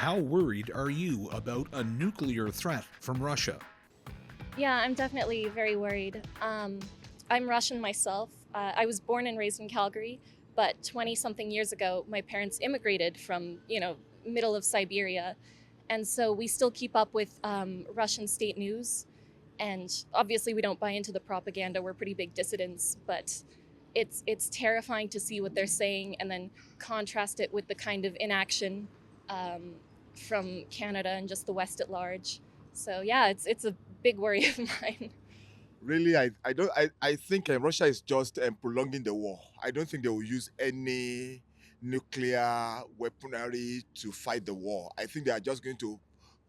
How worried are you about a nuclear threat from Russia? Yeah, I'm definitely very worried. I'm Russian myself. I was born and raised in Calgary, but 20 something years ago, my parents immigrated from, middle of Siberia. And so we still keep up with Russian state news. And obviously, we don't buy into the propaganda. We're pretty big dissidents, but it's terrifying to see what they're saying and then contrast it with the kind of inaction um, from Canada and just the West at large. So yeah, it's a big worry of mine. Really, I don't I think Russia is just prolonging the war. I don't think they will use any nuclear weaponry to fight the war. I think they are just going to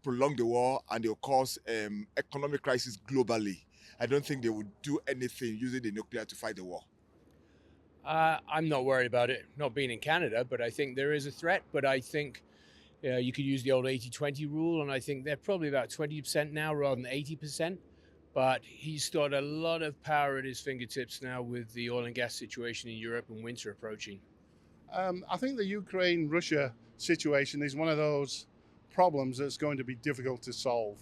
prolong the war and they'll cause economic crisis globally. I don't think they would do anything using the nuclear to fight the war. I'm not worried about it not being in Canada, but I think there is a threat. But I think you could use the old 80-20 rule, and I think they're probably about 20% now rather than 80%. But he's got a lot of power at his fingertips now with the oil and gas situation in Europe and winter approaching. I think the Ukraine-Russia situation is one of those problems that's going to be difficult to solve.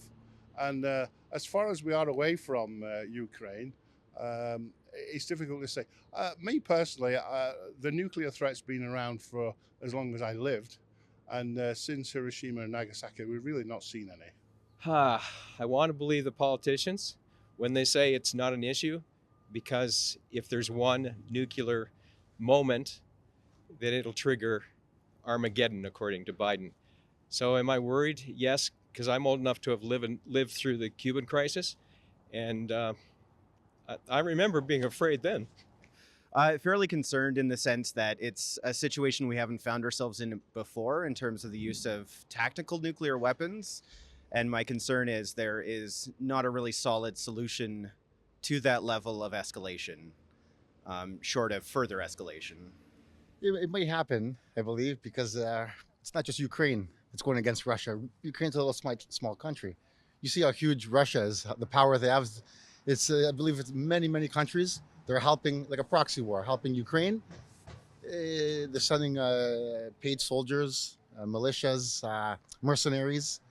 And as far as we are away from Ukraine, it's difficult to say. Me personally, the nuclear threat's been around for as long as I lived. And since Hiroshima and Nagasaki, we've really not seen any. I want to believe the politicians when they say it's not an issue, because if there's one nuclear moment, then it'll trigger Armageddon, according to Biden. So am I worried? Yes, because I'm old enough to have lived through the Cuban crisis, and I remember being afraid then. Fairly concerned in the sense that it's a situation we haven't found ourselves in before in terms of the use of tactical nuclear weapons. And my concern is there is not a really solid solution to that level of escalation, short of further escalation. It may happen, I believe, because it's not just Ukraine that's going against Russia. Ukraine's a little small country. You see how huge Russia is, the power they have. It's, I believe it's many countries. They're helping, like a proxy war, helping Ukraine. They're sending paid soldiers, militias, mercenaries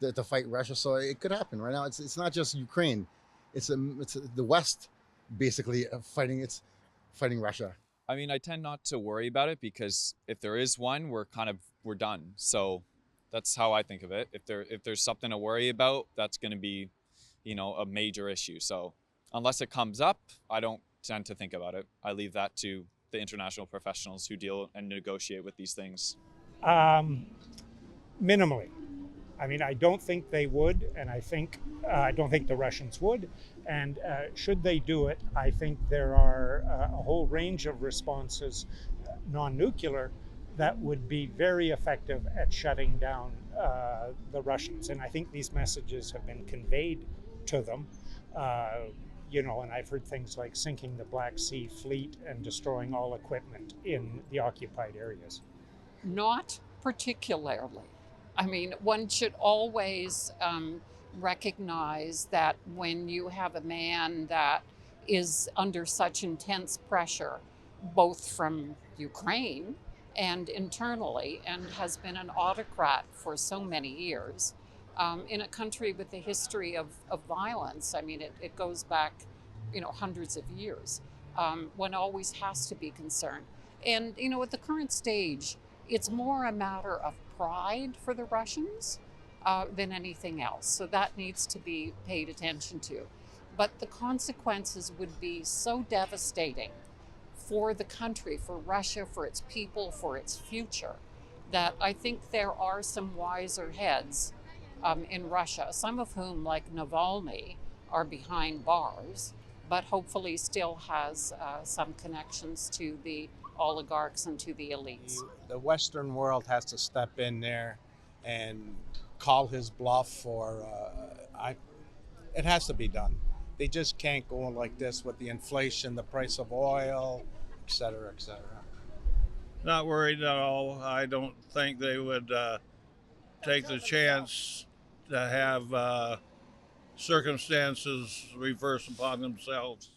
to fight Russia. So it could happen right now. It's not just Ukraine. It's the West basically fighting Russia. I mean, I tend not to worry about it because if there is one, we're done. So that's how I think of it. If there's something to worry about, that's going to be, a major issue. So unless it comes up, I don't tend to think about it. I leave that to the international professionals who deal and negotiate with these things. Minimally. I mean, I don't think they would, and I don't think the Russians would. And should they do it, I think there are a whole range of responses, non-nuclear, that would be very effective at shutting down the Russians. And I think these messages have been conveyed to them. And I've heard things like sinking the Black Sea fleet and destroying all equipment in the occupied areas. Not particularly. I mean, one should always recognize that when you have a man that is under such intense pressure, both from Ukraine and internally, and has been an autocrat for so many years, in a country with a history of violence. I mean, it goes back, hundreds of years. One always has to be concerned. And, at the current stage, it's more a matter of pride for the Russians than anything else. So that needs to be paid attention to. But the consequences would be so devastating for the country, for Russia, for its people, for its future, that I think there are some wiser heads in Russia, some of whom, like Navalny, are behind bars, but hopefully still has some connections to the oligarchs and to the elites. The Western world has to step in there and call his bluff, it has to be done. They just can't go like this with the inflation, the price of oil, et cetera, et cetera. Not worried at all. I don't think they would take the chance to have circumstances reverse upon themselves.